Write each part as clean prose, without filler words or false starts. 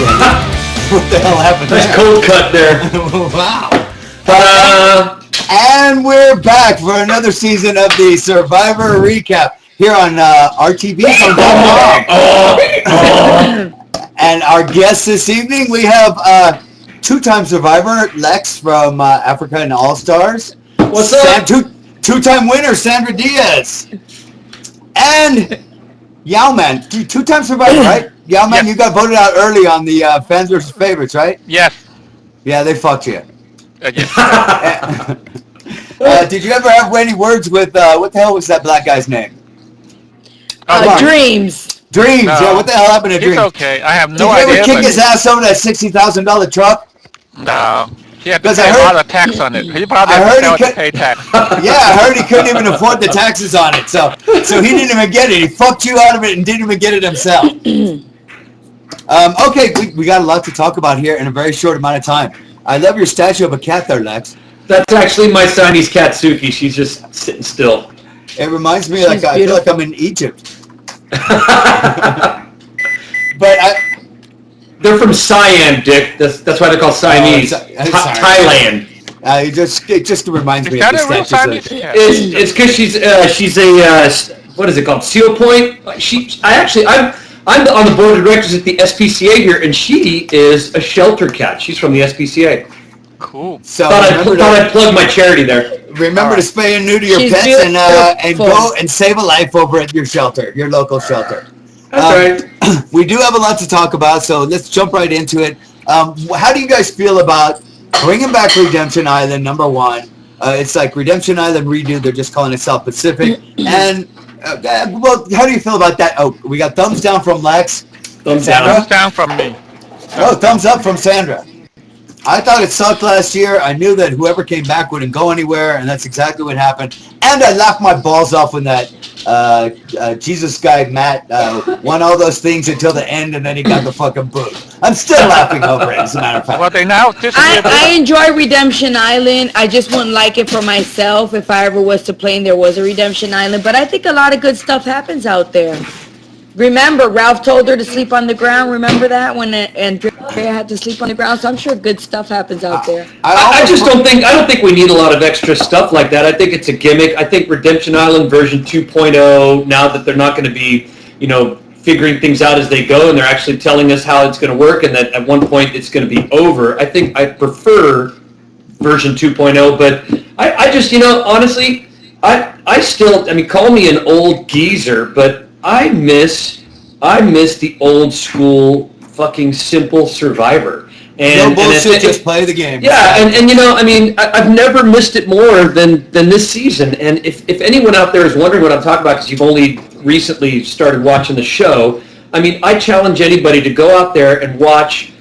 What the hell happened Nice there? cold cut there. Wow. And we're back for another season of the Survivor Recap here on RTV. And our guest this evening, we have two-time survivor, Lex from Africa and All-Stars. What's up? Two-time winner, Sandra Diaz. And Yowman, two-time survivor, right? Yowman, Yes. You got voted out early on the Fans vs. Favorites, right? Yes. Yeah, they fucked you. Yes. Did you ever have any words with, what the hell was that black guy's name? Dreams. Dreams, No. yeah, what the hell happened to It's Dreams? okay. I have Did no you idea. ever kick but- his ass over that $60,000 truck? No. He had to 'Cause I pay a heard- lot of tax on it. He probably I had heard to he to could- pay tax. Yeah, I heard he couldn't even afford the taxes on it, so he didn't even get it. He fucked you out of it and didn't even get it himself. Okay, we got a lot to talk about here in a very short amount of time. I love your statue of a cat there, Lex. That's actually my Siamese cat, Suki. She's just sitting still. It reminds me like She's I feel like beautiful. I'm in Egypt. But They're from Siam, Dick. That's why they're called Siamese. sorry. Thailand. it just reminds Is me that of a the real statue. Siamese cat? It's because she's a what is it called? Seal Point. I'm on the board of directors at the SPCA here, and she is a shelter cat. She's from the SPCA. Cool. So Thought remember I'd plug my charity there. Remember to spay and neuter your She's pets and beautiful. go and save a life over at your shelter, your local shelter. That's right. We do have a lot to talk about, so let's jump right into it. How do you guys feel about bringing back Redemption Island, number one? It's like Redemption Island redo. They're just calling it South Pacific. And, well, how do you feel about that? Oh, we got thumbs down from Lex. Thumbs Sandra? Thumbs down from me. Oh, thumbs up from Sandra. I thought it sucked last year. I knew that whoever came back wouldn't go anywhere, and that's exactly what happened. And I laughed my balls off when that Jesus guy, Matt, won all those things until the end, and then he got the fucking boot. I'm still laughing over it, as a matter of fact. Well, they now disappeared. I enjoy Redemption Island. I just wouldn't like it for myself if I ever was to play and there was a Redemption Island. But I think a lot of good stuff happens out there. Remember, Ralph told her to sleep on the ground. Remember that when Andrea had to sleep on the ground. So I'm sure good stuff happens out there. I don't think we need a lot of extra stuff like that. I think it's a gimmick. I think Redemption Island version 2.0, now that they're not going to be, figuring things out as they go, and they're actually telling us how it's going to work, and that at one point it's going to be over. I think I prefer version 2.0, but I just, honestly, I still, call me an old geezer, but I miss the old school fucking simple Survivor. No bullshit, just play the game. Yeah, and I've never missed it more than this season. And if anyone out there is wondering what I'm talking about, because you've only recently started watching the show, I challenge anybody to go out there and watch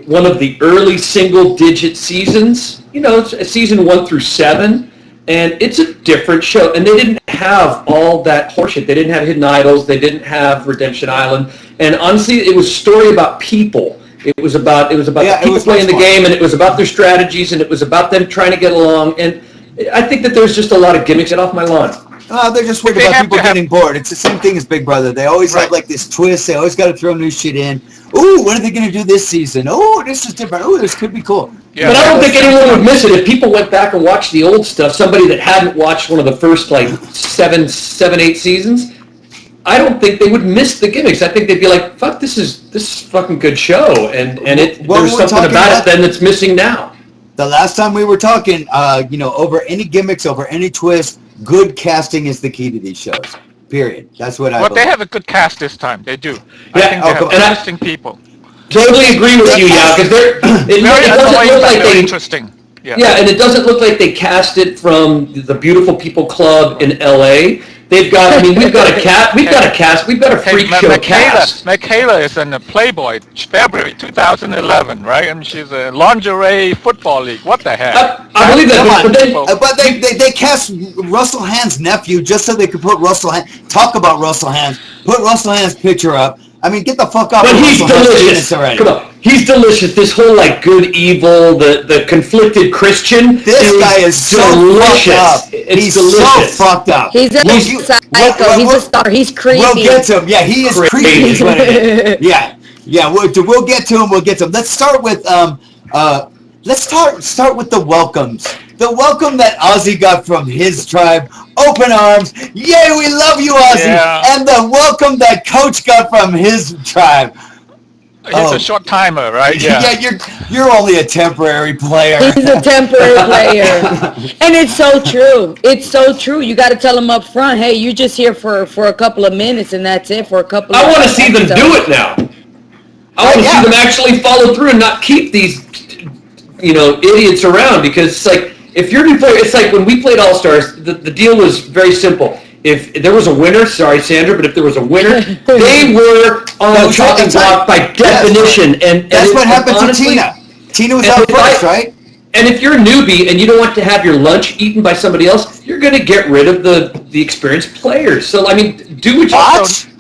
one of the early single-digit seasons, season 1 through 7, and it's a different show. And they didn't have all that horseshit. They didn't have Hidden Idols. They didn't have Redemption Island. And honestly, it was a story about people. It was about the people playing the game, and it was about their strategies, and it was about them trying to get along. And I think that there's just a lot of gimmicks. Get off my lawn. They're just worried They about have people to have- getting bored. It's the same thing as Big Brother. They always have Right. like this twist. They always got to throw new shit in. Ooh, what are they going to do this season? Oh, this is different. Oh, this could be cool. Yeah. But I don't think anyone would miss it if people went back and watched the old stuff. Somebody that hadn't watched one of the first seven, 8 seasons, I don't think they would miss the gimmicks. I think they'd be like, "Fuck, this is a fucking good show," and What there's we're something talking about about- it then that's missing now. The last time we were talking, over any gimmicks, over any twist, good casting is the key to these shows. Period. That's what I Well, believe. they have a good cast this time. They do. I Yeah, think they have and interesting people. Totally agree with you, yeah, because it Very doesn't annoying, look but like very they. interesting. Yeah. Yeah, and it doesn't look like they cast it from the Beautiful People Club in L.A. We've got a freak show cast. Michaela is in the Playboy, February 2011, right? And she's a lingerie football league. What the heck? I believe that, Come on. but then, But they cast Russell Hand's nephew just so they could put talk about Russell Hand, put Russell Hand's picture up. Get the fuck up. but with he's Russell Hand's delicious. penis already. Come on, he's delicious. This whole good evil, the conflicted Christian. This guy is so delicious. fucked up. It's He's delicious. so fucked up. He's a psycho. He's a star. He's creepy. We'll get to him. Yeah, he is creepy. Is what it is. Yeah. Yeah, we'll get to him. We'll get to him. Let's start with start with the welcomes. The welcome that Ozzy got from his tribe. Open arms. Yay, we love you, Ozzy. Yeah. And the welcome that Coach got from his tribe. He's a short timer, right? Yeah, you're only a temporary player. He's a temporary player. And it's so true. It's so true. You got to tell them up front, hey, you're just here for a couple of minutes and that's it for a couple of I want to see them episodes. do it now. I want to see them actually follow through and not keep these, idiots around, because it's like, if you're before, it's like when we played All-Stars, the deal was very simple. If there was a winner, sorry, Sandra, but if there was a winner, they were on the chopping block by definition. And that's what happened honestly, to Tina. Tina was out first, right? And if you're a newbie and you don't want to have your lunch eaten by somebody else, you're going to get rid of the experienced players. So, I mean, do what you want.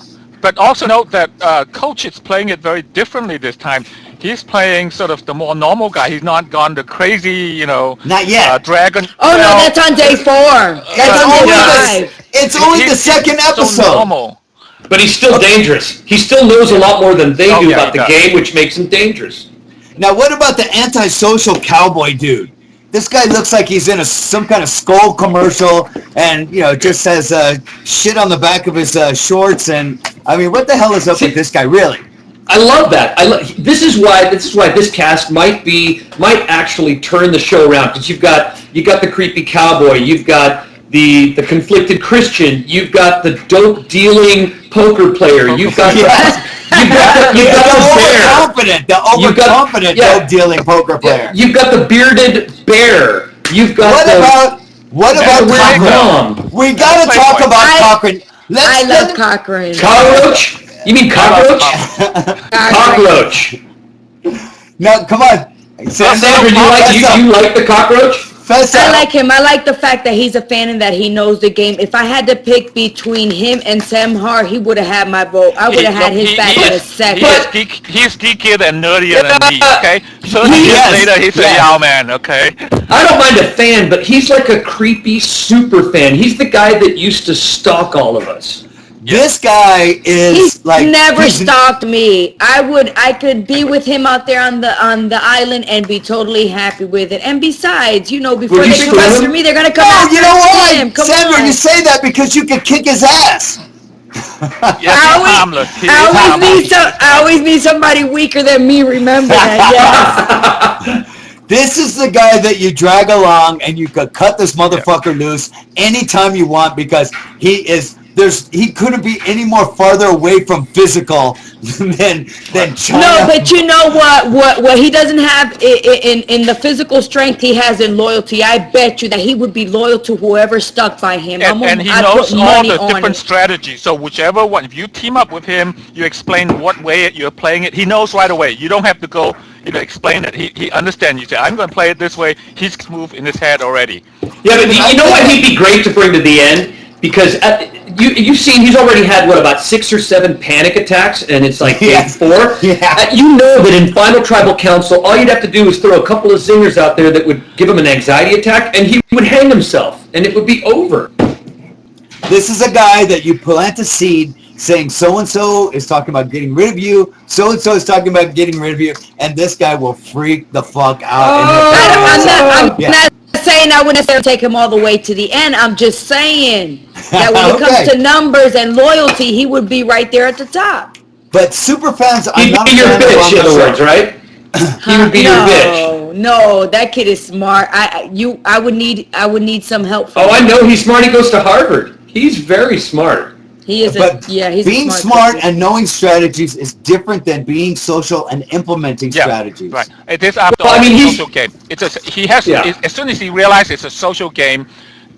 But also note that Coach is playing it very differently this time. He's playing sort of the more normal guy. He's not gone the crazy, Not yet. dragon. Oh, no, that's on day 4. That's on day 5. It's only the second episode. So normal. But he's still dangerous. He still knows a lot more than they do about the game, which makes him dangerous. Now, what about the antisocial cowboy dude? This guy looks like he's in some kind of Skull commercial, and just says shit on the back of his shorts. And I mean, what the hell is up with this guy, really? I love that. This is why this cast might actually turn the show around, because you got the creepy cowboy, you've got the conflicted Christian, you've got the dope dealing poker player, you've got the overconfident dope dealing poker player. You've got the bearded bear. You've got what about Cochran? We gotta talk about Cochran. I love Cochran. Cockroach? You mean cockroach? Cockroach. No, come on. Sandra, you like the cockroach? I like him. I like the fact that he's a fan and that he knows the game. If I had to pick between him and Sam Hart, he would have had my vote. I would have had his back in a second. He's geekier and nerdier than me, okay? 30 years later, he's a Yao man, okay? I don't mind a fan, but he's like a creepy super fan. He's the guy that used to stalk all of us. This guy is He's like never stalked me. I could be with him out there on the island and be totally happy with it. And besides, before they come after me, they're gonna come after him. You know what? Sandra, on. you say that because you could kick his ass. I always need somebody weaker than me. Remember that? Yes. This is the guy that you drag along, and you could cut this motherfucker loose anytime you want, because he couldn't be any more farther away from physical than China. No, but you know what he doesn't have in the physical strength, he has in loyalty. I bet you that he would be loyal to whoever stuck by him. And he knows all the different strategies. So whichever one, if you team up with him, you explain what way you're playing it, he knows right away. You don't have to go, explain it. He understands. You say, I'm going to play it this way. He's smooth in his head already. Yeah, but you know what he'd be great to bring to the end? Because you've seen he's already had, about 6 or 7 panic attacks, and it's like day 4. Yeah. You know that in Final Tribal Council, all you'd have to do is throw a couple of zingers out there that would give him an anxiety attack, and he would hang himself, and it would be over. This is a guy that you plant a seed saying so-and-so is talking about getting rid of you, so-and-so is talking about getting rid of you, and this guy will freak the fuck out. I'm not saying I wouldn't necessarily take him all the way to the end. I'm just saying that when it comes to numbers and loyalty, he would be right there at the top. But super fans, He'd be your bitch, in other words, right? He would be your bitch. No, that kid is smart. I would need some help from him. I know he's smart. He goes to Harvard. He's very smart. He is he's being smart and knowing strategies is different than being social and implementing strategies. Right. It is after all a social game. As soon as he realizes it's a social game,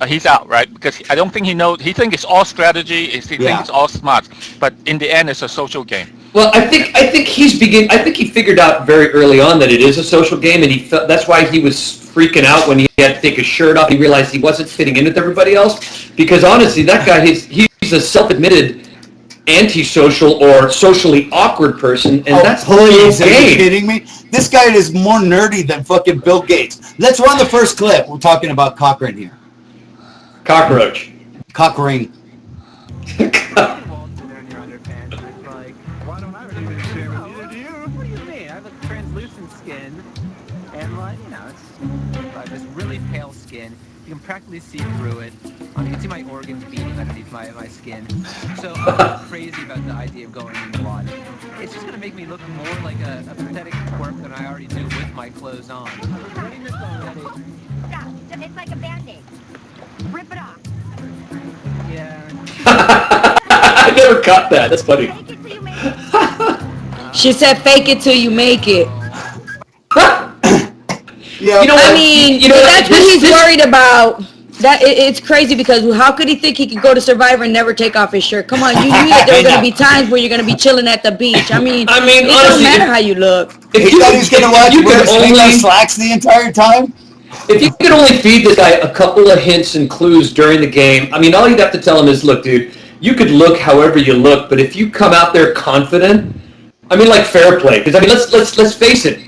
he's out, right? Because I don't think he knows. He thinks it's all strategy. He thinks it's all smart. But in the end, it's a social game. Well, I think he figured out very early on that it is a social game, and that's why he was freaking out when he had to take his shirt off. He realized he wasn't fitting in with everybody else. Because honestly, that guy, he's a self-admitted antisocial or socially awkward person, and that's the whole game. Are you kidding me? This guy is more nerdy than fucking Bill Gates. Let's run the first clip. We're talking about Cochran here. Cockroach. Cochran. translucent skin, and like, it's this really pale skin. You can practically see through it. You can see my organs beating underneath my skin. So I'm not crazy about the idea of going in the water. It's just gonna make me look more like a pathetic twerp than I already do with my clothes on. Stop. It's like a Band-Aid. Rip it off. Yeah. I never caught that. That's funny. Fake it till you make it. She said, "Fake it till you make it." Yeah. You know I what? mean, You know, that's what he's this- worried about. It's crazy because how could he think he could go to Survivor and never take off his shirt? Come on, you knew that there were going to be times where you're going to be chilling at the beach. I mean, it honestly, don't matter how you look. If He thought he was going to watch you wear could his only, slacks the entire time. if you could only feed this guy a couple of hints and clues during the game, I mean, all you'd have to tell him is, look, dude, you could look however you look, but if you come out there confident, I mean, like fair play, because I mean, let's face it,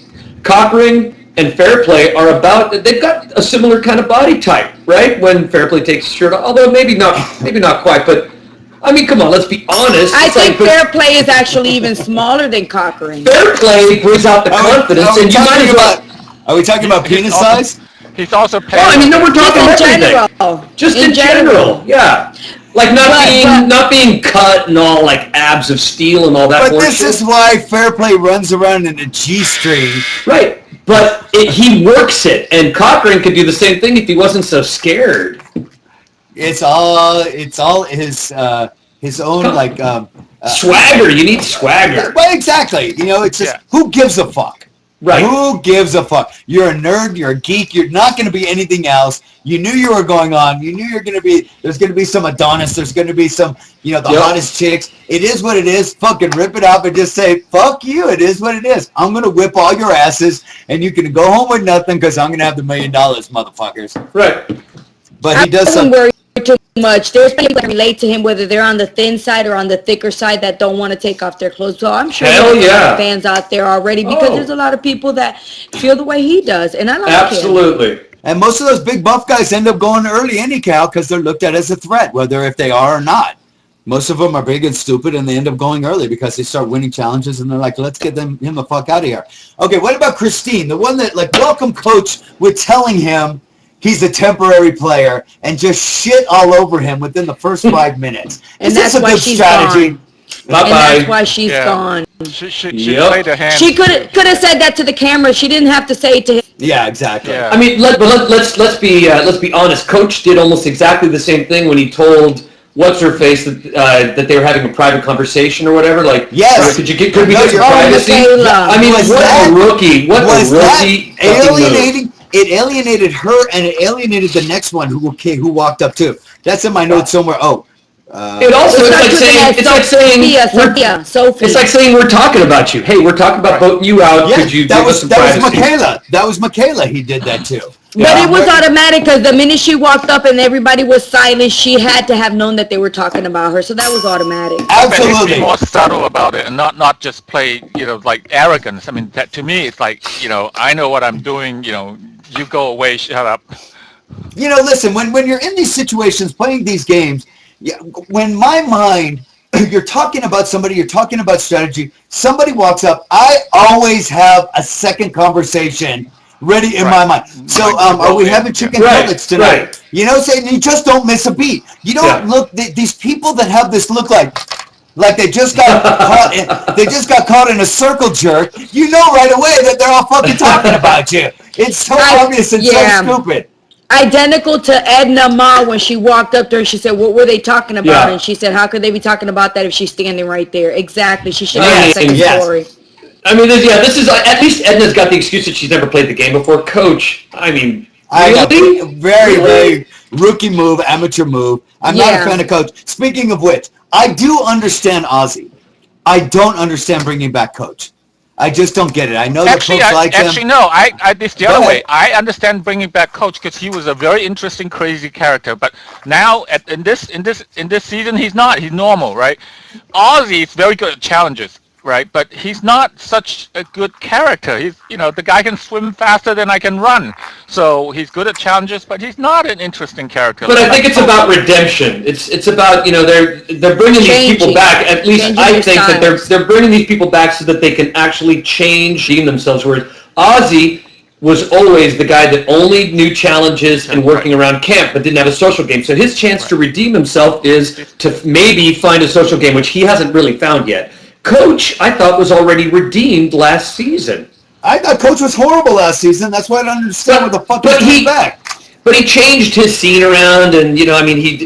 Cockring and Fair Play are they've got a similar kind of body type, right? When Fair Play takes his shirt off, although maybe not quite, but I mean, come on, let's be honest. I It's think like, Fair Play is actually even smaller than Cockring. Fair Play brings out the confidence, and you might as well. Are we talking about penis size? He's also Well, I mean, no, we're talking Just in everything. general. Just in general, yeah. Like not being cut and all like abs of steel and all that. But bullshit. this is why Fair Play runs around in a G-string. Right, but he works it, and Cochran could do the same thing if he wasn't so scared. It's all his own like Swagger, you need swagger. Well, exactly. You know, it's just who gives a fuck. Right. Who gives a fuck? You're a nerd. You're a geek. You're not going to be anything else. You knew you were going on. You knew you're going to be. There's going to be some Adonis. There's going to be some. The hottest chicks. It is what it is. Fucking rip it up and just say fuck you. It is what it is. I'm going to whip all your asses, and you can go home with nothing because I'm going to have the $1 million, motherfuckers. Right. But he does I some. wouldn't worry too much. There's people that relate to him, whether they're on the thin side or on the thicker side, that don't want to take off their clothes. So I'm sure Hell there's a lot yeah. of fans out there already because there's a lot of people that feel the way he does, and I like him. Absolutely. And most of those big buff guys end up going early anyhow because they're looked at as a threat, whether if they are or not. Most of them are big and stupid, and they end up going early because they start winning challenges, and they're like, let's get him the fuck out of here. Okay, what about Christine, the one that, like, welcome coach with telling him he's a temporary player and just shit all over him within the first 5 minutes. And Is this that's a why good she's strategy? gone. Bye And bye. that's why she's Yeah. gone. She Yep. played her hand. She could have said that to the camera. She didn't have to say it to him. Yeah, exactly. Yeah. I mean, let's be honest. Coach did almost exactly the same thing when he told what's her face that they were having a private conversation or whatever. Like, Yes. could we No, get you're some right. privacy? Michaela. I mean, Was what that- a rookie! What Was a that rookie! fucking move. alienating? It alienated her, and it alienated the next one who walked up too. That's in my notes somewhere. Oh. It also it's like saying Sophia. it's like saying we're talking about you. Hey, we're talking about voting you out. Yeah, Could you that give was us some that was privacy? Michaela. That was Michaela. He did that too. But it was automatic because the minute she walked up and everybody was silent, she had to have known that they were talking about her. So that was automatic. But it's Absolutely. be more subtle about it and not just play, like arrogance. I mean, that to me, it's like, I know what I'm doing, you go away, shut up. Listen, when you're in these situations, playing these games, when my mind, you're talking about somebody, you're talking about strategy, somebody walks up, I always have a second conversation ready in my mind. So, are we having chicken nuggets tonight? Right. Saying you just don't miss a beat. You don't look, these people that have this look like they just got caught in a circle jerk, right away that they're all fucking talking about you. It's so obvious and so stupid. Identical to Edna Ma when she walked up there and she said, what were they talking about? Yeah. And she said, how could they be talking about that if she's standing right there? Exactly. She should have Yes, a second yes. story. I mean, this is at least Edna's got the excuse that she's never played the game before. Coach, I mean, I got really? very rookie move, amateur move. I'm not Yeah. a fan of Coach. Speaking of which, I do understand Ozzy. I don't understand bringing back Coach. I just don't get it. I know that folks like him. No. It's the Go other ahead. way. I understand bringing back Coach because he was a very interesting, crazy character. But now, in this season, he's not. He's normal, right? Ozzy is very good at challenges, right? But he's not such a good character. He's, the guy can swim faster than I can run. So he's good at challenges, but he's not an interesting character. But I think it's about redemption. It's about, they're bringing these people back. At least I think that they're bringing these people back so that they can actually change, redeem themselves. Whereas Ozzy was always the guy that only knew challenges and working around camp, but didn't have a social game. So his chance to redeem himself is to maybe find a social game, which he hasn't really found yet. Coach, I thought, was already redeemed last season. I thought Coach was horrible last season. That's why I don't understand what the fuck he's back. But he changed his scene around, and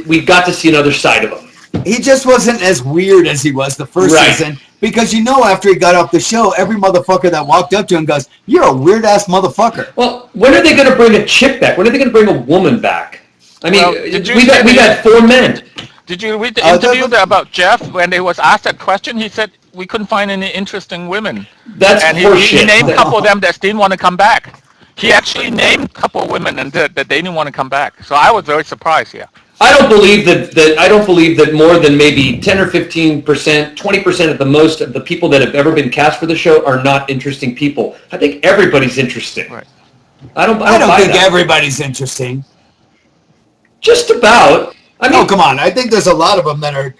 we got to see another side of him. He just wasn't as weird as he was the first season, because after he got off the show, every motherfucker that walked up to him goes, "You're a weird ass motherfucker." Well, when are they going to bring a chick back? When are they going to bring a woman back? I mean, we got 4 men. Did you read the interview about Jeff when he was asked that question? He said we couldn't find any interesting women. That's horseshit. He named a couple of them that didn't want to come back. He actually named a couple of women and that they didn't want to come back. So I was very surprised. Yeah. I don't believe that more than maybe 10 or 15%, 20% at the most of the people that have ever been cast for the show are not interesting people. I think everybody's interesting. Right. I don't think everybody's interesting. Just about. Come on. I think there's a lot of them that are,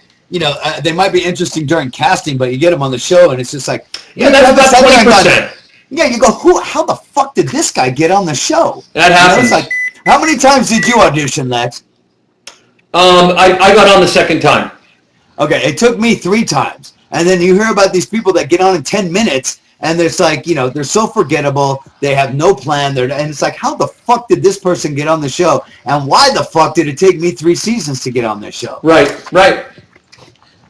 they might be interesting during casting, but you get them on the show and it's just like, that's about 20%. Yeah, you go, how the fuck did this guy get on the show? That happens. It's like, how many times did you audition, Lex? I got on the second time. Okay, it took me 3 times. And then you hear about these people that get on in 10 minutes, and it's like, they're so forgettable, they have no plan, and it's like, how the fuck did this person get on the show? And why the fuck did it take me 3 seasons to get on this show? Right.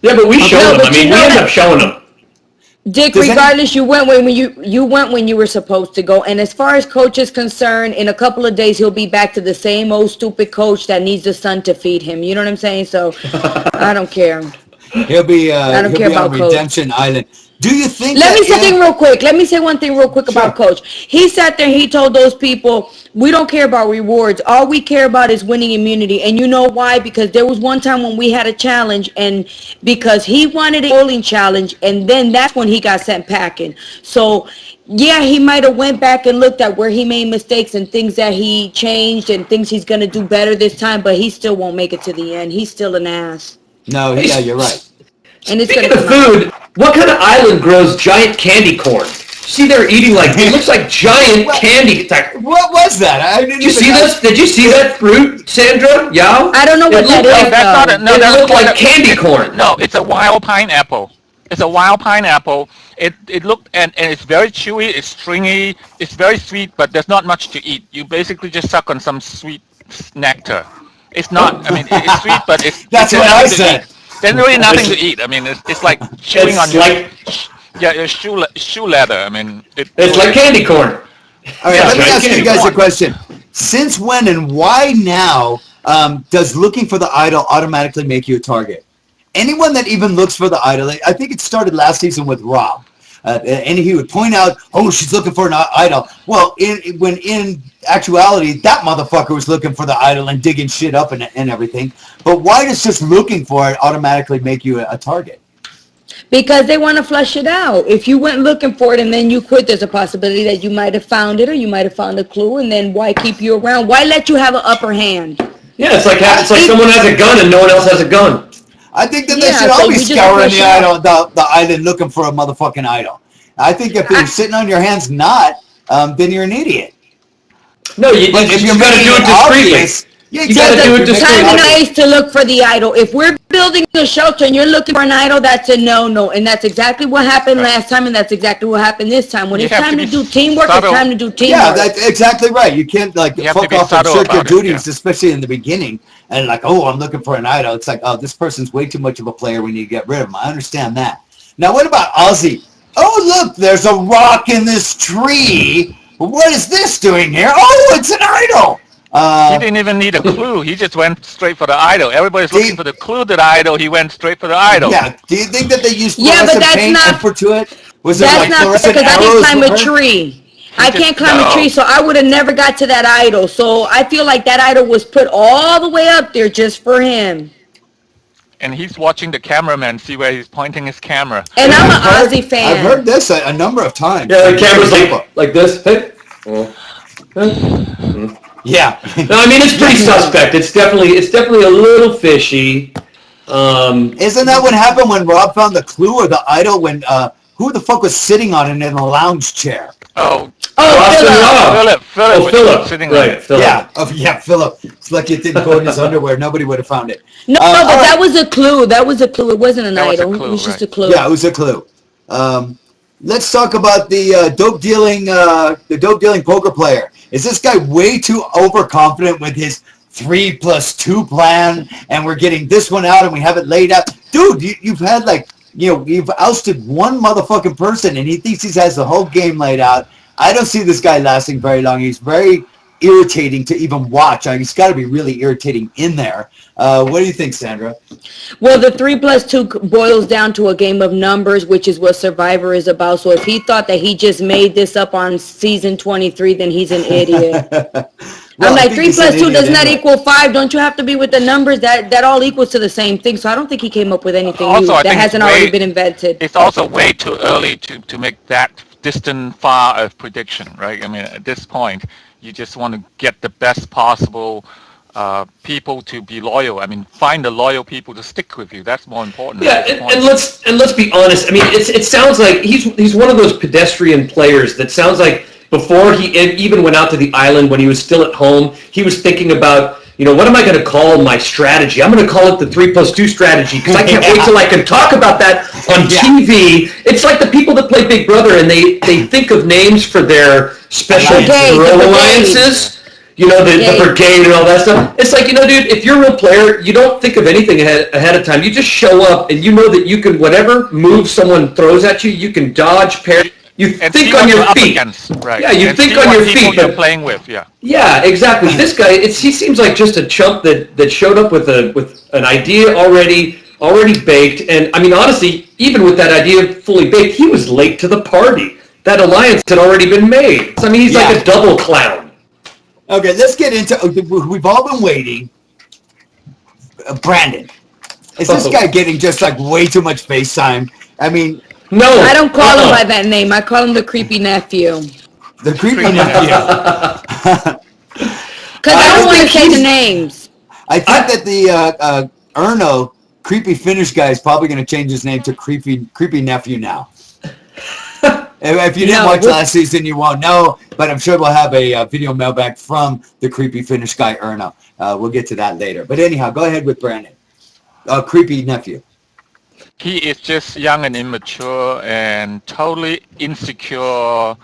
Yeah, but we showed them. We ended up showing them. Dick, regardless, you went when you were supposed to go. And as far as Coach is concerned, in a couple of days he'll be back to the same old stupid coach that needs the son to feed him. You know what I'm saying? So I don't care. He'll be on Redemption Island. Do you think? Let me say one thing real quick about Coach. He sat there and he told those people, we don't care about rewards. All we care about is winning immunity. And you know why? Because there was one time when we had a challenge, and because he wanted a bowling challenge, and then that's when he got sent packing. So yeah, he might have went back and looked at where he made mistakes and things that he changed and things he's going to do better this time, but he still won't make it to the end. He's still an ass. No, yeah, you're right. And it's Speaking of food, what kind of island grows giant candy corn? See, they're eating it looks like giant candy. What was that? Did you see this? Did you see that fruit, Sandra? Yeah? I don't know what that is. It looked like candy corn. No, it's a wild pineapple. It's a wild pineapple. It looked, and it's very chewy, it's stringy, it's very sweet, but there's not much to eat. You basically just suck on some sweet nectar. It's not, it's sweet, but it's... That's what I said. There's really nothing to eat. It's like chewing on your shoe leather. It's like candy corn. All right, let me ask you guys a question. Since when and why now does looking for the idol automatically make you a target? Anyone that even looks for the idol, I think it started last season with Rob. And he would point out, oh, she's looking for an idol. Well, when in actuality, that motherfucker was looking for the idol and digging shit up and everything. But why does just looking for it automatically make you a target? Because they want to flush it out. If you went looking for it and then you quit, there's a possibility that you might have found it or you might have found a clue, and then why keep you around? Why let you have an upper hand? Yeah, it's like someone has a gun and no one else has a gun. I think that they should all be scouring the island looking for a motherfucking idol. I think if you're sitting on your hands not, then you're an idiot. No, you got to do it discreetly. Yeah, you got to do it discreetly. Time and place to look for the idol. If we're building a shelter and you're looking for an idol, that's a no-no. And that's exactly what happened last time, and that's exactly what happened this time. When it's time to do teamwork, it's time to do teamwork. Yeah, that's exactly right. You can't fuck off and shirk your duties, especially in the beginning. And I'm looking for an idol. It's like, oh, this person's way too much of a player. We need to get rid of him. I understand that. Now, what about Ozzy? Oh, look, there's a rock in this tree. What is this doing here? Oh, it's an idol. He didn't even need a clue. He just went straight for the idol. Everybody's looking for the clue to the idol. He went straight for the idol. Yeah. Do you think that they used fluorescent paint to it? Was there that's not because I didn't climb a tree. I can't climb a tree, so I would have never got to that idol. So I feel like that idol was put all the way up there just for him. and he's watching the cameraman, see where he's pointing his camera. And I'm an Ozzy fan. I've heard this a number of times. Yeah, the camera's like this. Hey. Yeah. No, I mean it's pretty suspect. It's definitely a little fishy. Isn't that what happened when Rob found the clue or the idol when who the fuck was sitting on it in a lounge chair? Philip. Sitting Right, Philip. Philip. It's like it didn't go in his underwear. Nobody would have found it. No, but that was a clue. That was a clue. It wasn't an That was a idol. clue, It was just right. a clue. Yeah, it was a clue. Let's talk about the dope dealing poker player. Is this guy way too overconfident with his 3+2 plan, and we're getting this one out and we have it laid out? Dude, you've had you've ousted one motherfucking person and he thinks he has the whole game laid out. I don't see this guy lasting very long. He's very irritating to even watch. He's got to be really irritating in there. What do you think, Sandra? Well, the 3+2 boils down to a game of numbers, which is what Survivor is about. So if he thought that he just made this up on season 23, then he's an idiot. Well, I'm like, I 3 think he's plus an 2 idiot doesn't that anyway. equal 5? Don't you have to be with the numbers? That all equals to the same thing. So I don't think he came up with anything Also, new I that think hasn't it's already way- been invented. It's also way too early to make that distant far of prediction, right? I mean, at this point, you just want to get the best possible people to be loyal. I mean, find the loyal people to stick with you. That's more important. Yeah, at this point. and let's be honest. I mean, it sounds like he's one of those pedestrian players that sounds like before he even went out to the island when he was still at home, he was thinking about, what am I going to call my strategy? I'm going to call it the 3+2 strategy because I can't wait till I can talk about that on TV. It's like the people that play Big Brother and they think of names for their special Brigade, girl the brigade. alliances. The brigade and all that stuff. It's like, dude, if you're a real player, you don't think of anything ahead of time. You just show up and you know that you can, whatever move someone throws at you, you can dodge, parry. You And think see on what your you're up feet. against, right? Yeah, you And think see on what your people feet. you're But, playing with, yeah. yeah, exactly. This guy, he seems like just a chump that showed up with an idea already baked. And I mean, honestly, even with that idea fully baked, he was late to the party. That alliance had already been made. So, I mean, he's like a double clown. Okay, let's get into. We've all been waiting. Brandon, is this guy getting just like way too much FaceTime? I mean, No, I don't call him by that name. I call him the creepy nephew. the creepy nephew. Because I don't want to say the names. I think that the Erno creepy Finnish guy is probably going to change his name to creepy nephew now. If you didn't watch last season, you won't know, but I'm sure we'll have a video mailbag from the creepy Finnish guy, Erno. We'll get to that later. But anyhow, go ahead with Brandon. Creepy nephew. He is just young and immature and totally insecure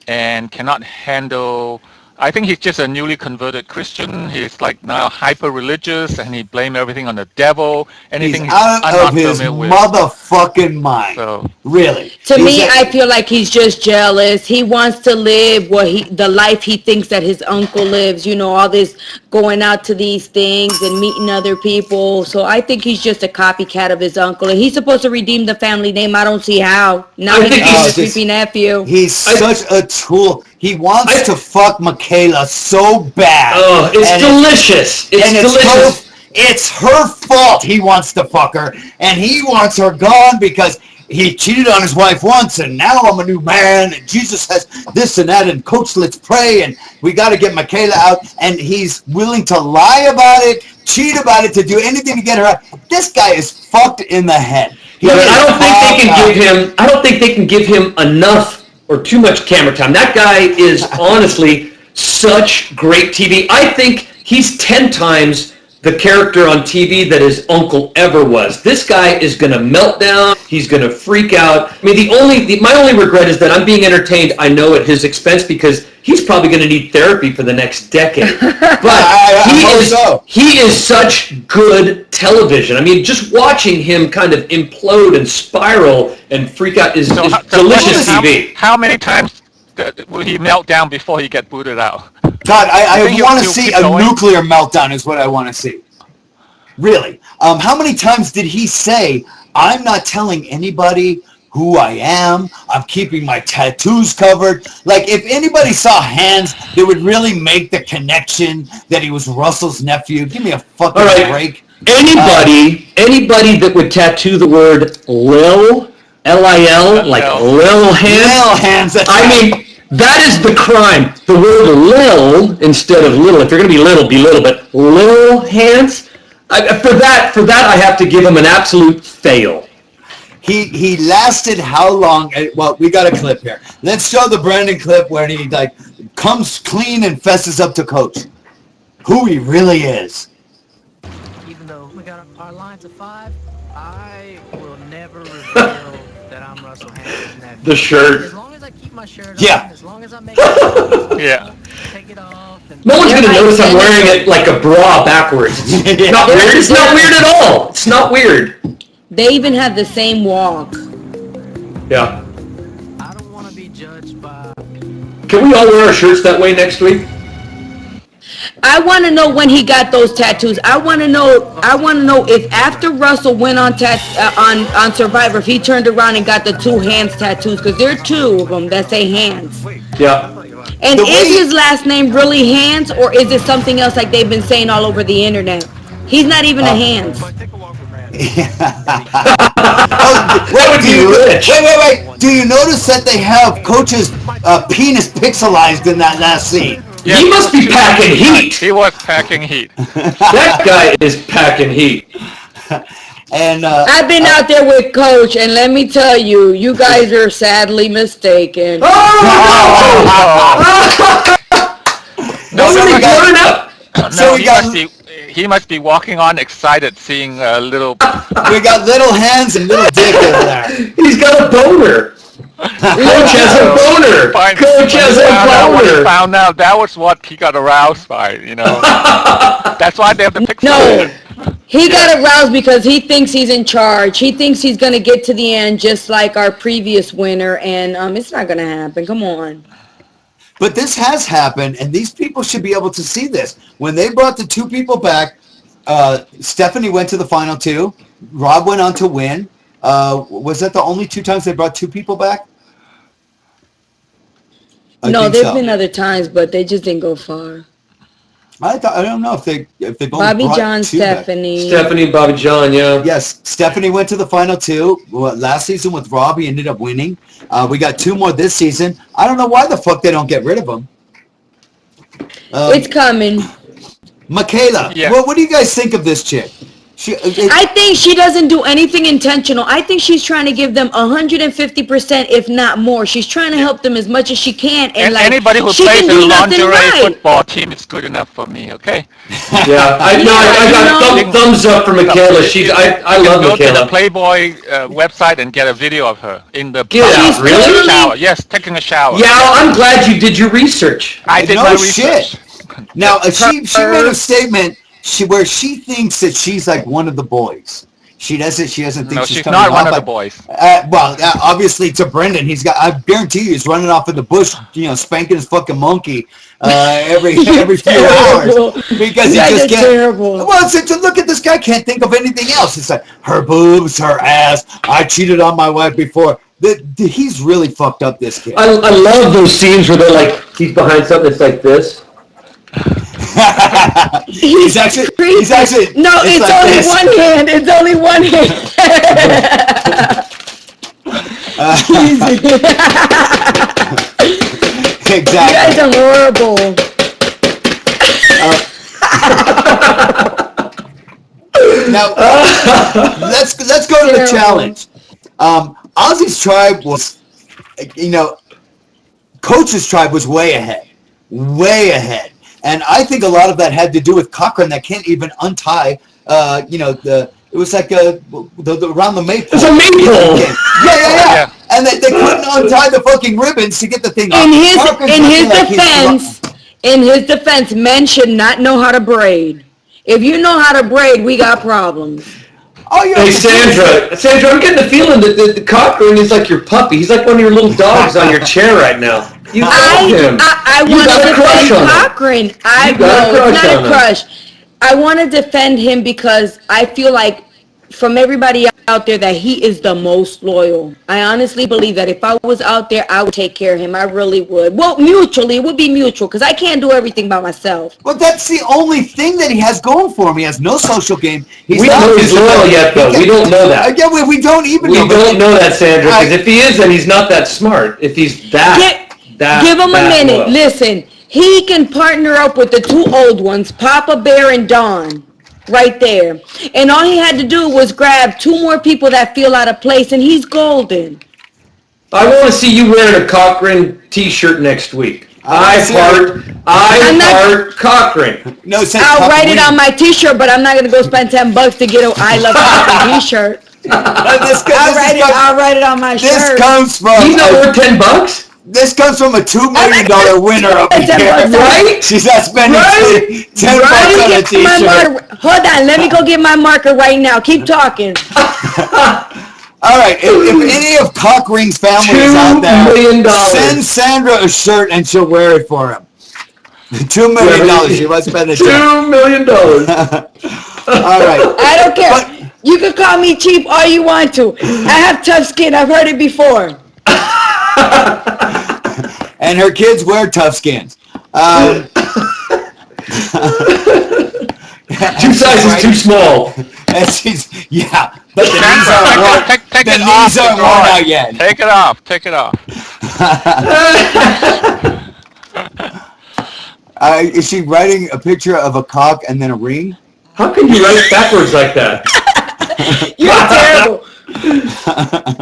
and cannot handle. I think he's just a newly converted Christian. He's like now hyper-religious and he blames everything on the devil. Anything He's out I'm of not his familiar with. motherfucking mind. So Really. To He's me, a- I feel like he's just jealous. He wants to live the life he thinks that his uncle lives. All this going out to these things and meeting other people. So I think he's just a copycat of his uncle. And he's supposed to redeem the family name. I don't see how. Now I he's think being he's a creepy nephew. He's such a tool. He wants to fuck Michaela so bad. Oh, it's And delicious. It's delicious. It's her fault he wants to fuck her, and he wants her gone because he cheated on his wife once, and now I'm a new man, and Jesus has this and that, and coach, let's pray, and we got to get Michaela out, and he's willing to lie about it, cheat about it, to do anything to get her out. This guy is fucked in the head. He Yeah, but is I don't think they fucked can up. give him. I don't think they can give him enough or too much camera time. That guy is honestly such great TV. I think he's 10 times the character on TV that his uncle ever was. This guy is going to melt down. He's going to freak out. I mean, my only regret is that I'm being entertained, I know, at his expense because he's probably going to need therapy for the next decade. But I hope so. he is such good television. I mean, just watching him kind of implode and spiral and freak out is So delicious how, TV. How many times will he melt down before he get booted out? God, I think want to he'll see keep a going? nuclear meltdown is what I want to see. Really. How many times did he say, I'm not telling anybody who I am. I'm keeping my tattoos covered. Like, if anybody saw hands, they would really make the connection that he was Russell's nephew. Give me a fucking All right. break. Anybody that would tattoo the word Lil, L-I-L, like Lil Hands. Lil Hands. I mean, that is the crime. The word Lil instead of little. If you're going to be little, but Lil Hands. For that, I have to give him an absolute fail. He lasted how long? Well, we got a clip here. Let's show the Brandon clip where he like comes clean and fesses up to Coach. Who he really is. Even though we got our lines of 5, I will never reveal that I'm Russell Hanson's nephew. The shirt. As long as I keep my shirt Yeah. on, as long as I make it, Yeah. take it off. And No one's going to notice I'm wearing it like a bra backwards. It's not weird. It's not weird at all. It's not weird. They even have the same walk. Yeah. I don't want to be judged by. Can we all wear our shirts that way next week? I want to know when he got those tattoos. I want to know if after Russell went on on Survivor, if he turned around and got the 2 hands tattoos, because there are 2 of them that say hands. Yeah. And The is way- his last name really Hands, or is it something else like they've been saying all over the internet? He's not even a Hands. That would be rich. Wait. Do you notice that they have Coach's penis pixelized in that last scene? Yeah, He must be packing heat. He was packing heat. That guy is packing heat. And I've been out there with Coach, and let me tell you, you guys are sadly mistaken. Nobody blurred up. So No, we got- he must be walking on excited, seeing a little. we got little hands and little dick over there. He's got a boner. Coach has a boner. Fine. Coach has a When he boner. found out that was what he got aroused by, you know. That's why they have the pixel. No, he got aroused because he thinks he's in charge. He thinks he's going to get to the end just like our previous winner, and it's not going to happen. Come on. But this has happened, and these people should be able to see this. When they brought the 2 people back, Stephanie went to the final 2. Rob went on to win. Was that the only 2 times they brought 2 people back? I No, think there's so. been other times, but they just didn't go far. I don't know if they only Bobby brought John, 2 back. Stephanie. Stephanie, Bobby John, yeah. Yes, Stephanie went to the final 2. Well, last season with Rob, he ended up winning. We got 2 more this season. I don't know why the fuck they don't get rid of them. It's coming. Michaela, Yeah. well, what do you guys think of this chick? I think she doesn't do anything intentional. I think she's trying to give them 150%, if not more. She's trying to help them as much as she can, and like Anybody who she plays can in a do nothing lingerie right. football team is good enough for me, okay? Yeah, I got thumbs up for Michaela. I love Go to the Michaela. Playboy website and get a video of her in the Get out, really? shower. Yes, taking a shower. Yeah, I'm glad you did your research. I did No my shit. research. Now, she made a statement where she thinks that she's like one of the boys. She doesn't think No, she's she's coming not one off of the like- boys. Obviously to Brendan, I guarantee you he's running off in the bush, spanking his fucking monkey every few terrible. hours because he You guys just are can't. terrible. Well, to look at this guy, can't think of anything else. It's like her boobs, her ass. I cheated on my wife before. He's really fucked up. This kid. I love those scenes where they're like, he's behind something that's like this. he's actually. No, it's like only this. one hand. It's only one hand. You Exactly. guys are horrible. Now, let's go to the Terrible. challenge. Ozzy's tribe was, Coach's tribe was way ahead. And I think a lot of that had to do with Cochran that can't even untie, it was like around the maypole. It's a maypole. Yeah. And they couldn't untie the fucking ribbons to get the thing up. In his Cochran's looking like he's in his defense, men should not know how to braid. If you know how to braid, we got problems. Oh, yeah. Hey, Sandra, I'm getting the feeling that the Cochran is like your puppy. He's like one of your little dogs on your chair right now. You love him. I You want got to a crush defend on him. Cochran. You got a No, it's crush not on a him. crush. I want to defend him because I feel like from everybody else, out there that he is the most loyal. I honestly believe that if I was out there, I would take care of him. I really would. Well, mutually, it would be mutual because I can't do everything by myself. Well, that's the only thing that he has going for him. He has no social game. We don't know he's loyal yet, though. We don't know that. Yeah, we don't even We know. don't know that, Sandra, because if he is, then he's not that smart. If he's that Give him a minute. loyal. Listen, he can partner up with the two old ones, Papa Bear and Don, right there. And all he had to do was grab two more people that feel out of place, and he's golden. I want to see you wearing a Cochran T-shirt next week. I heart Cochran. No, I'll write it on my T-shirt, but I'm not gonna go spend $10 to get an I Love Cochran T-shirt. I'll write it on my shirt. This comes from. He's not worth $10. This comes from a $2 million winner up here. Right? She's not spending $10 on a T-shirt. Hold on, let me go get my marker right now. Keep talking. All right, if any of Cochran's family is out there, $2 million. send Sandra a shirt and she'll wear it for him. $2 million. She must spend it. $2 million. All right. I don't care. But- You can call me cheap all you want to. I have tough skin. I've heard it before. And her kids wear tough skins. 2 sizes too small. And she's, but the knees Sandra, aren't worn. take The it off knees the aren't worn drawing. out yet. Take it off. Take it off. Is she writing a picture of a cock and then a ring? How can you write it backwards like that? You're terrible.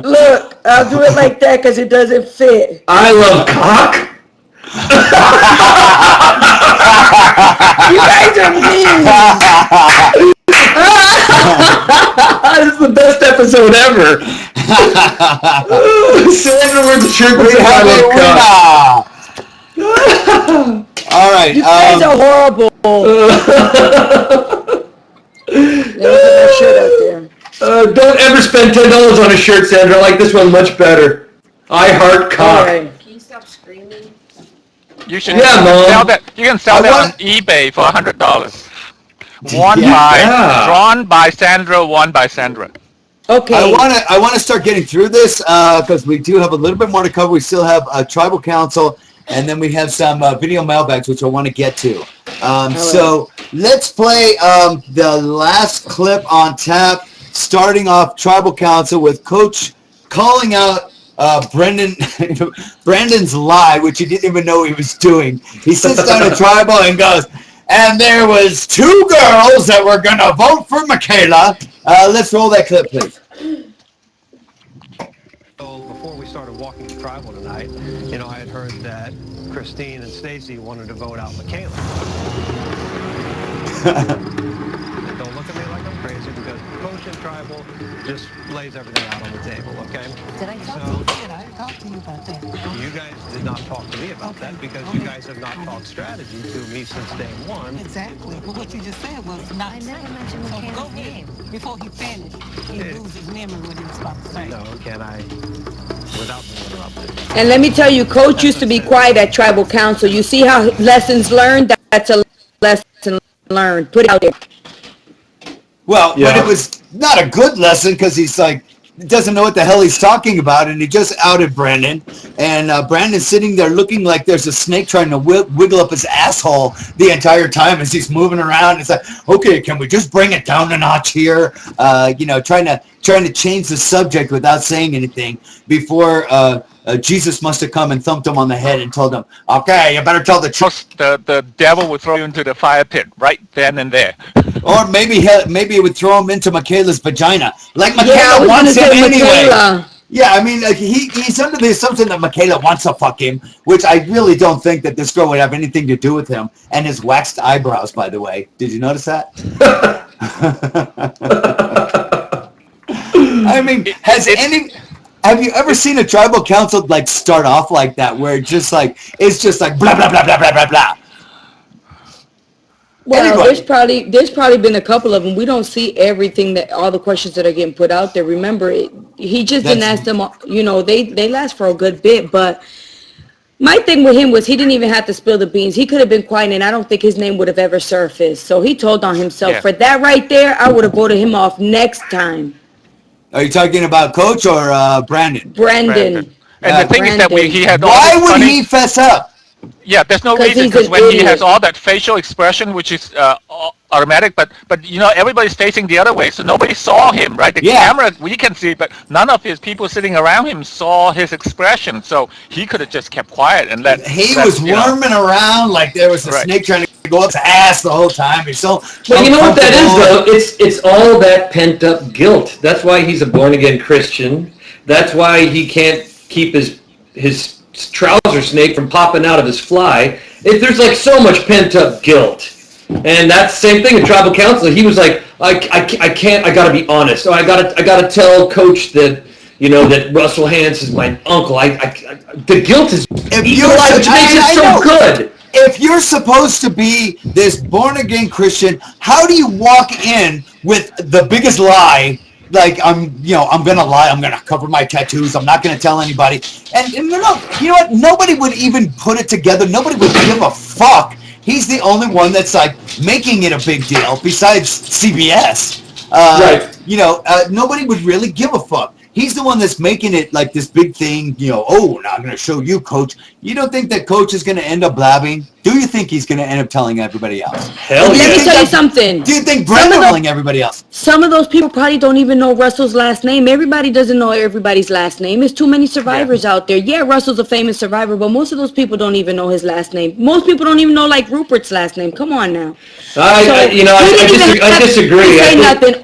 Look, I'll do it like that because it doesn't fit. I love cock. You guys are mean. This is the best episode ever. Sandra wears a shirt that We says have I a love winner. All right. You guys are horrible. Let me put my shirt out there. Don't ever spend $10 on a shirt, Sandra. I like this one much better. I heart cock. All right. Can you stop screaming? You should Yeah, Mom. sell that. You can sell I that on want- eBay for $100. Yeah. Drawn by Sandra, won by Sandra. Okay. I want to start getting through this because we do have a little bit more to cover. We still have Tribal Council, and then we have some video mailbags, which I want to get to. So let's play the last clip on tap, starting off Tribal Council with Coach calling out Brandon's lie, which he didn't even know he was doing. He sits down at Tribal and goes, and there was 2 girls that were going to vote for Michaela. Let's roll that clip, please. So before we started walking to Tribal tonight, I had heard that Christine and Stacy wanted to vote out Michaela. Don't look at me like I'm crazy because Coach and Tribal just lays everything out on the table, okay? Did I talk to you? I talked to you about that. You guys did not talk to me about that because you guys have not talked strategy to me since day one. Exactly. But what you just said was not I never mentioned So Michaela's go ahead. name. Before he finished, he loses his memory what he was about to say. No, can I, without being interrupted? And let me tell you, Coach used to be quiet at Tribal Council. You see how lessons learned? That's a lesson learned. Put it out there. Well, Yeah. but it was not a good lesson because he's like, doesn't know what the hell he's talking about, and he just outed Brandon. And Brandon's sitting there looking like there's a snake trying to wiggle up his asshole the entire time as he's moving around. It's like, okay, can we just bring it down a notch here? Trying to change the subject without saying anything before Jesus must have come and thumped him on the head and told him, okay, you better tell the truth. The devil will throw you into the fire pit right then and there. Or maybe it would throw him into Michaela's vagina. Like Yeah, I Michaela was wants him gonna say anyway. Michaela. Yeah, I mean, like, he's under the assumption that Michaela wants to fuck him, which I really don't think that this girl would have anything to do with him. And his waxed eyebrows, by the way. Did you notice that? I mean, have you ever seen a Tribal Council like start off like that, where it's just like blah blah blah blah blah blah blah? Well, Anybody. there's probably been a couple of them. We don't see everything all the questions that are getting put out there. Remember, he just didn't ask them. They last for a good bit. But my thing with him was he didn't even have to spill the beans. He could have been quiet, and I don't think his name would have ever surfaced. So he told on himself. Yeah. For that right there, I would have voted him off next time. Are you talking about Coach or Brandon? Brandon. And the thing is that he had all Why this would funny, he fess up? Yeah, there's no 'Cause reason, he's because an when he idiot. has all that facial expression, which is automatic, but everybody's facing the other way, so nobody saw him, right? The Yeah. camera, we can see, but none of his people sitting around him saw his expression, so he could have just kept quiet and let. He let, was worming around like there was a Right. snake trying to go up his ass the whole time. He's so Well, you know what that is, uncomfortable. though? It's all that pent-up guilt. That's why he's a born-again Christian. That's why he can't keep his trouser snake from popping out of his fly. There's like so much pent-up guilt. And that's the same thing in tribal council. He was like, I can't, I gotta be honest. So I gotta tell Coach that, that Russell Hantz is my uncle. The guilt is which makes it so good. If you're supposed to be this born-again Christian, how do you walk in with the biggest lie? Like, I'm gonna lie. I'm gonna cover my tattoos. I'm not gonna tell anybody. And you know what? Nobody would even put it together. Nobody would give a fuck. He's the only one that's like making it a big deal besides CBS. Right. Nobody would really give a fuck. He's the one that's making it like this big thing, now I'm going to show you, Coach. You don't think that Coach is going to end up blabbing? Do you think he's going to end up telling everybody else? Hell Let yeah. me tell you something. Do you think Brandon will telling everybody else? Some of those people probably don't even know Russell's last name. Everybody doesn't know everybody's last name. There's too many survivors out there. Yeah, Russell's a famous survivor, but most of those people don't even know his last name. Most people don't even know, like, Rupert's last name. Come on now. I disagree. Say nothing.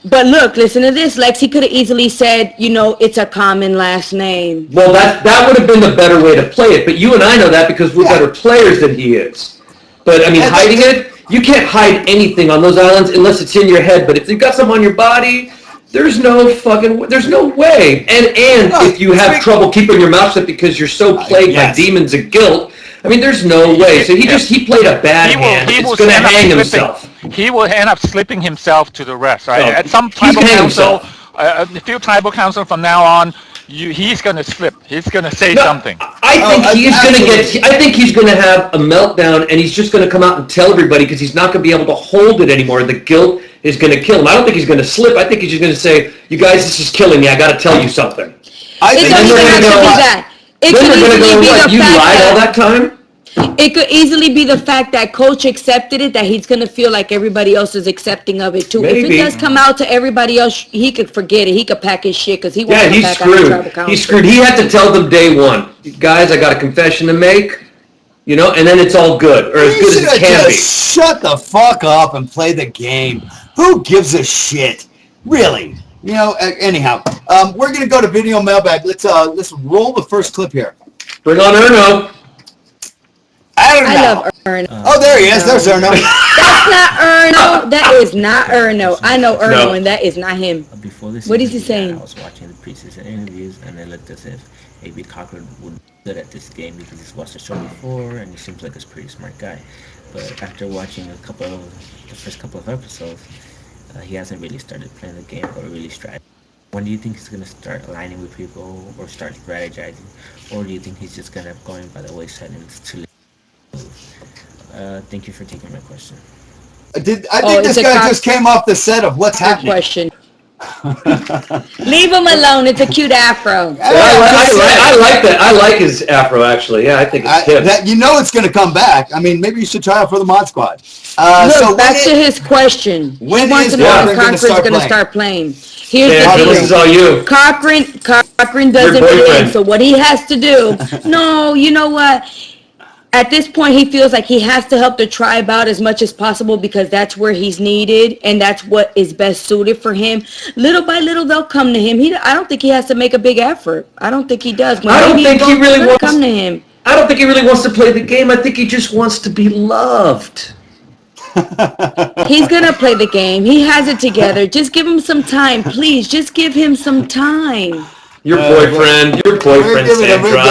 But look, listen to this, Lex. He could have easily said, it's a common last name. Well, that would have been the better way to play it. But you and I know that because we're better players than he is. But, I mean, hiding it, you can't hide anything on those islands unless it's in your head. But if you've got something on your body, there's no way. And if you have trouble keeping your mouth shut because you're so plagued by demons of guilt, I mean, there's no way. So he played a bad hand. He's going to hang himself. He will end up slipping himself to the rest, right? Oh, At some tribal council, a few tribal council from now on, he's going to slip. He's going to say something. I think he's going to have a meltdown, and he's just going to come out and tell everybody because he's not going to be able to hold it anymore. The guilt is going to kill him. I don't think he's going to slip. I think he's just going to say, "You guys, this is killing me. I got to tell you something." It doesn't even have to be that. It could easily be the you fact lied all that that time? it could easily be the fact that Coach accepted it, that he's going to feel like everybody else is accepting of it too. If Maybe. it does come out to everybody else, he could forget it. He could pack his shit because he won't Yeah, come he's back out of tribal screwed. council. He's screwed. He had to tell them day one, guys, I got a confession to make, and then it's all good, or as good as it can be. Shut the fuck up and play the game. Who gives a shit? Really? Anyhow, we're going to go to video mailbag. Let's roll the first clip here. Bring on Erno. I love Erno. Oh, there he is. There's Erno. That's not Erno. That is not Erno. I know Erno, and that is not him. Before this What is he season began, saying? I was watching the preseason interviews, and it looked as if A.B. Cochran would be good at this game because he's watched the show before, and he seems like a pretty smart guy. But after watching the first couple of episodes, he hasn't really started playing the game or really strategizing. When do you think he's going to start aligning with people or start strategizing? Or do you think he's just going to go in by the wayside and it's too late? Thank you for taking my question. I think this guy just came off the set of What's Happening. Question. Leave him alone. It's a cute afro. I like that. I like his afro, actually. Yeah, I think it's hip. It's going to come back. I mean, maybe you should try out for the Mod Squad. Look, back to his question. When he wants is to know when Cochran's Cochran's going to start playing. Here's the deal. This is all you. Cochran doesn't win, so what he has to do, no, you know what? At this point, he feels like he has to help the tribe out as much as possible because that's where he's needed and that's what is best suited for him. Little by little, they'll come to him. I don't think he has to make a big effort. I don't think he does. I don't think he really wants come to him. I don't think he really wants to play the game. I think he just wants to be loved. He's going to play the game. He has it together. Just give him some time, please. Just give him some time. Your boyfriend, Sandra.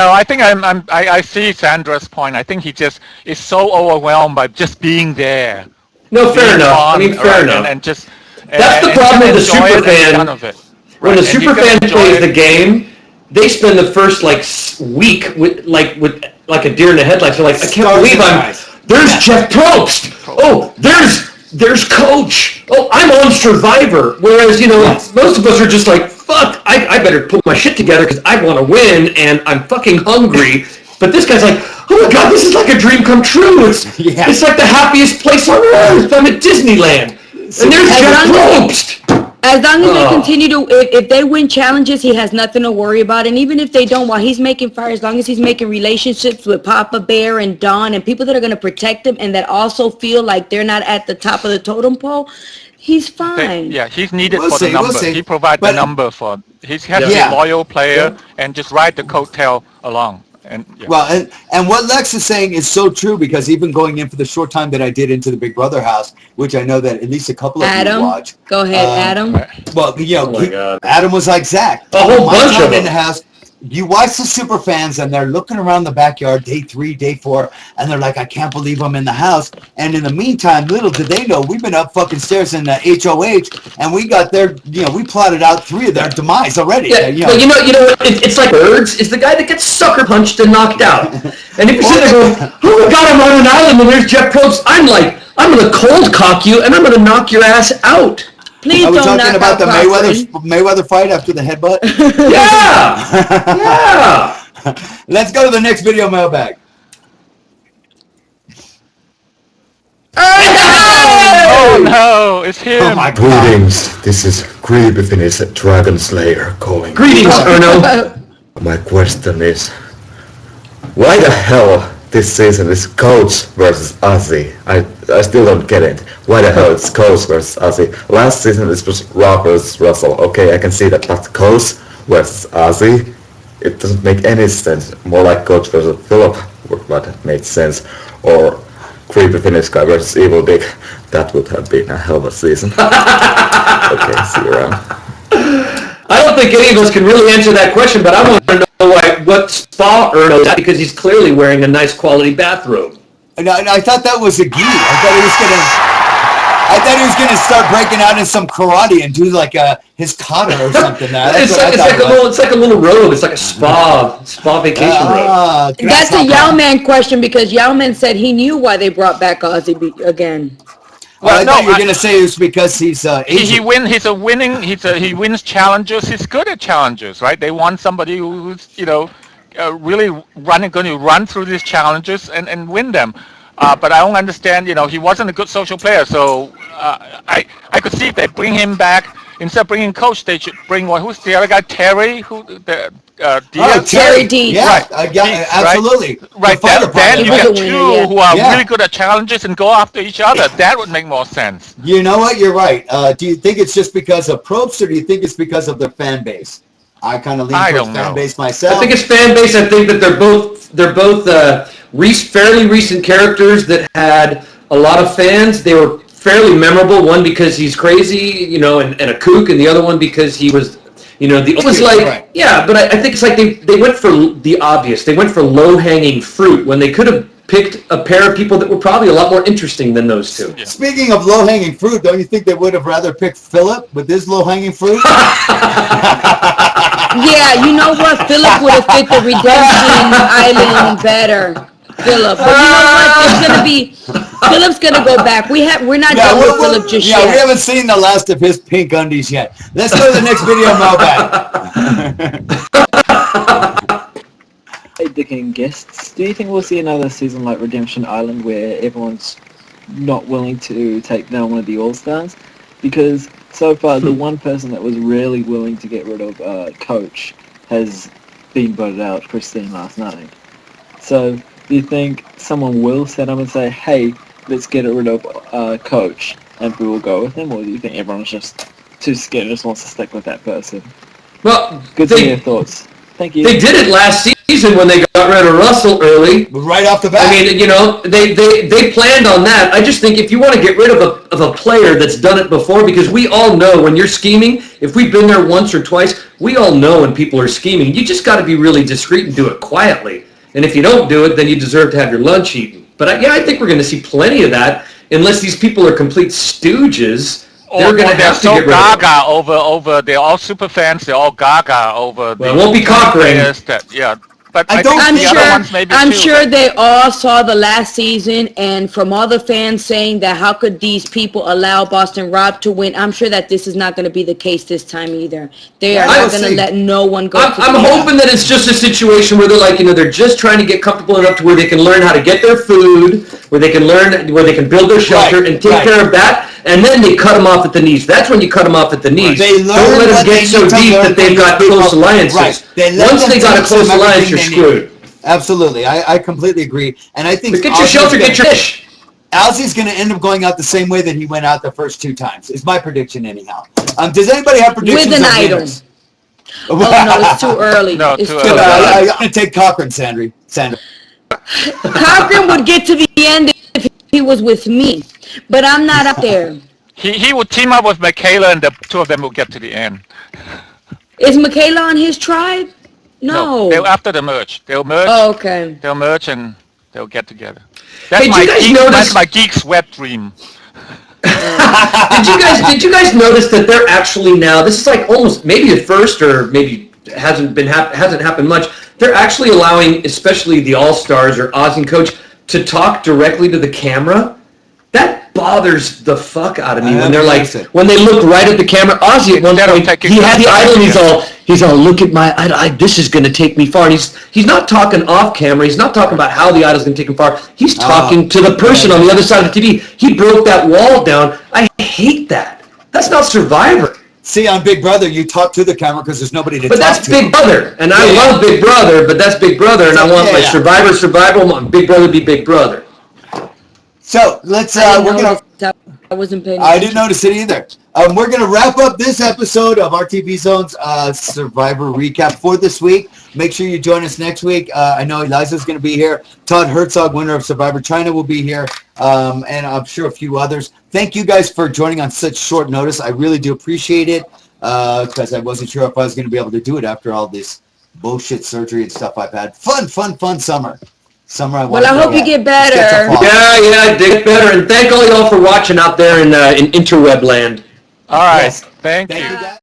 I think I see Sandra's point. I think he just is so overwhelmed by just being there. No, fair enough. Fair enough. That's the problem with the superfan. When a superfan plays the game, they spend the first week with a deer in the headlights. They're like, I can't believe there's Jeff Probst. Oh, there's Coach. oh, I'm on Survivor. Whereas, most of us are just like, fuck, I better pull my shit together because I want to win and I'm fucking hungry. But this guy's like, oh my God, this is like a dream come true. It's like the happiest place on earth. I'm at Disneyland. And there's Jeff Probst. As long as they continue to, if they win challenges, he has nothing to worry about. And even if they don't, while he's making fire, as long as he's making relationships with Papa Bear and Dawn and people that are going to protect him and that also feel like they're not at the top of the totem pole, he's fine. Yeah, he's needed for the number. He provides the number for. He has to be a loyal player and just ride the coattail along. And Well, and what Lex is saying is so true, because even going in for the short time that I did into the Big Brother house, which I know that at least a couple of you watch. Go ahead, Adam. Well, Adam was like Zach. A whole bunch of them. In the house. You watch the super fans and they're looking around the backyard day 3, day 4, and they're like, I can't believe I'm in the house. And in the meantime, little did they know, we've been up fucking stairs in the HOH, and we got their, we plotted out 3 of their demise already. Yeah, but you know what? It's like Birds is the guy that gets sucker punched and knocked out. And if you sit there going, oh my God, I'm on an island and there's Jeff Probst, I'm like, I'm going to cold cock you and I'm going to knock your ass out. Please Are we don't talking about the Mayweather fight after the headbutt? Yeah! Let's go to the next video mailbag. Oh no, it's him. Oh my God. Greetings, this is Creepy Finnish Dragon Slayer calling. Greetings, Erno. My question is, why the hell this season is Coach versus Ozzy? I still don't get it. Why the hell it's Coach versus Ozzy? Last season it was Rob versus Russell. Okay, I can see that, but Coach versus Ozzy? It doesn't make any sense. More like Coach versus Philip would make sense. Or Creepy Finnish guy versus Evil Dick. That would have been a hell of a season. Okay, see you around. I don't think any of us can really answer that question, but I want to know what spa Erno's at, because he's clearly wearing a nice quality bathrobe. And I thought that was a gi. I thought he was gonna start breaking out in some karate and do like his kata or something. It's like a little robe. It's like a spa vacation robe. That's a Yao Man question, because Yao Man said he knew why they brought back Ozzy again. Well, I thought you were gonna say it was because he's Asian. He wins challenges. He's good at challenges, right? They want somebody who's really going to run through these challenges and win them. But I don't understand. He wasn't a good social player, so I could see if they bring him back. Instead of bringing Coach, they should bring who's the other guy? Terry, Terry Dean. Yeah, right. Absolutely. Right. Then you get 2 who are really good at challenges and go after each other. That would make more sense. You know what? You're right. Do you think it's just because of Probst, or do you think it's because of their fan base? I kind of lean towards fan base myself. I think it's fan base. I think that they're both fairly recent characters that had a lot of fans. They were fairly memorable. One because he's crazy, and a kook, and the other one because he was, it was like, right. Yeah. But I think it's like they went for the obvious. They went for low-hanging fruit when they could have picked a pair of people that were probably a lot more interesting than those 2. Yeah. Speaking of low-hanging fruit, don't you think they would have rather picked Philip with his low-hanging fruit? Yeah, you know what? Philip would have fit the Redemption Island better. Philip. But you know what? Philip's gonna go back. We're not done with Philip just yet. Yeah, we haven't seen the last of his pink undies yet. Let's go to the next video mailbag. Hey, Dick and guests, do you think we'll see another season like Redemption Island where everyone's not willing to take down one of the All-Stars? Because so far, the one person that was really willing to get rid of Coach has been voted out, Christine, last night. So, do you think someone will set up and say, hey, let's get rid of Coach, and we will go with him? Or do you think everyone's just too scared and just wants to stick with that person? Well, good to hear your thoughts. Thank you. They did it last season when they got rid of Russell early. Right off the bat. I mean, they planned on that. I just think if you want to get rid of a player that's done it before, because we all know when you're scheming, if we've been there once or twice, we all know when people are scheming. You just got to be really discreet and do it quietly. And if you don't do it, then you deserve to have your lunch eaten. But I think we're going to see plenty of that, unless these people are complete stooges. They're going to have to get rid of them. over. They're all super fans. They're all gaga over. Well, it won't be Cochran. Yeah. But I I don't- think I'm the sure. other ones maybe I'm too. sure they all saw the last season, and from all the fans saying that how could these people allow Boston Rob to win? I'm sure that this is not going to be the case this time either. They are Yeah, not we'll going to see. let no one go. I'm hoping that it's just a situation where they're like, they're just trying to get comfortable enough to where they can learn how to get their food, where they can build their shelter Right, and take right. care of that, and then they cut them off at the knees. That's when you cut them off at the knees. They Don't learn let them what they get so need to deep learn that they've from got these close people. alliances. Right. They let Once them they got a teach close them alliance, you're everything they need. screwed. Absolutely. I completely agree. And I think But get your shelter, get your fish. Ozzy's going to end up going out the same way that he went out the first 2 times. Is my prediction anyhow. Does anybody have predictions With an of idol. winners? Oh no, it's too early. No, It's too too early. early. I'm going to take Cochran, Sandra. Cochran would get to the end if he was with me, but I'm not up there. He would team up with Michaela, and the two of them will get to the end. Is Michaela on his tribe? No. They'll after the merge. They'll merge. Oh, okay. They'll merge and they'll get together. That's Hey, my did you guys geek, notice- that's my geek's wet dream. Did you guys notice that they're actually now, this is like almost maybe the first, or maybe hasn't happened much, they're actually allowing especially the All-Stars or Ozzy and Coach to talk directly to the camera? That bothers the fuck out of me when they're like, when they look right at the camera. Ozzy at one point, he had the idol and he's all, look at my idol, this is going to take me far. And he's not talking off camera, he's not talking about how the idol's going to take him far. He's talking to the person on the other side of the TV. He broke that wall down. I hate that. That's not Survivor. See, on Big Brother, you talk to the camera because there's nobody to But talk that's to. Big Brother, and I love Big Brother, but that's Big Brother, and I want my Survivor, I want Big Brother to be Big Brother. So let's. We're gonna. I wasn't paying I attention. didn't notice it either. We're gonna wrap up this episode of RTV Zone's Survivor recap for this week. Make sure you join us next week. I know Eliza's gonna be here. Todd Herzog, winner of Survivor China, will be here, and I'm sure a few others. Thank you guys for joining on such short notice. I really do appreciate it because I wasn't sure if I was gonna be able to do it after all this bullshit surgery and stuff I've had. Fun summer. Well, I hope you get better. Yeah, get better, and thank all y'all for watching out there in interweb land. All right. Yes. Thank Thank you. you guys.